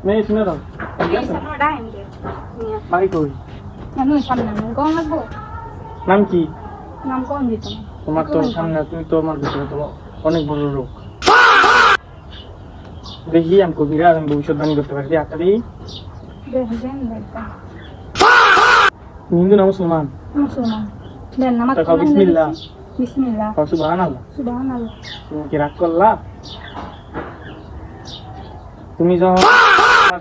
মেয়ে শুনে দাও বাড়ি কই নাম কি তোমার তো সামনে তুমি তো আমার ভিতরে তো অনেক বড় রোগ দেখি আমি কবিরা আমি ভবিষ্যৎবাণী করতে পারি একটা দিই হিন্দু না মুসলমান বিসমিল্লাহ সুবহানাল্লাহ তুমি কি রাগ করলা তুমি যখন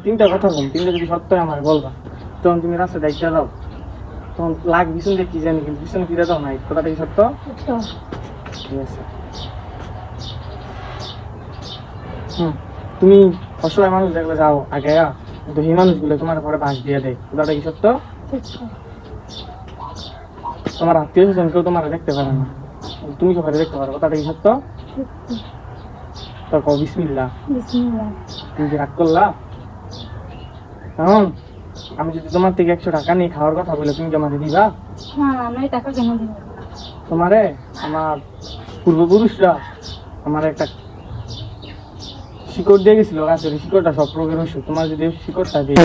তিনটা কথা বল তিনটা যদি সত্য আমার বলবা তখন তুমি রাস্তা দায়িত্ব দাও তখন লাগ পিছন দিয়ে কি জানি কিন্তু পিছনে ফিরে দাও নাই কথাটা কি সত্য ঠিক আছে তুমি অসহায় মানুষ দেখলে যাও আগে কিন্তু এই মানুষগুলো তোমার ঘরে বাঁশ দিয়ে দেয় কথাটা কি সত্য তোমার আত্মীয় স্বজন কেউ তোমার দেখতে পারে না তুমি সবাই দেখতে পারো কথাটা কি সত্য তো বিসমিল্লাহ তুমি কি রাগ করলা এখন আমি যদি তোমার থেকে 100 টাকা নিয়ে খাওয়ার কথা বলে তুমি কি আমাকে দিবা তোমারে আমার পূর্বপুরুষরা আমার একটা শিকড় দিয়ে গেছিল গাছের শিকড়টা সব রোগের ওষুধ তোমার যদি শিকড়টা দিই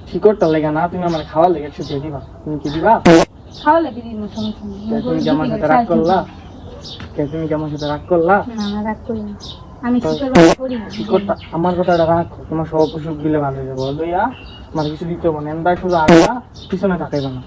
শিকড়টা লেগে না তুমি আমার খাওয়ার লেগে 100 টাকা দিবা তুমি কি দিবা তুমি কি আমার সাথে রাগ করলা তুমি কি আমার সাথে রাগ করলা শিকড়টা আমার কথাটা রাখো তোমার সব অসুখ দিলে ভালো হয়ে যাবো লইয়া আমার কিছু দিতে হবে না শুধু আগে পিছনে তাকাইবা না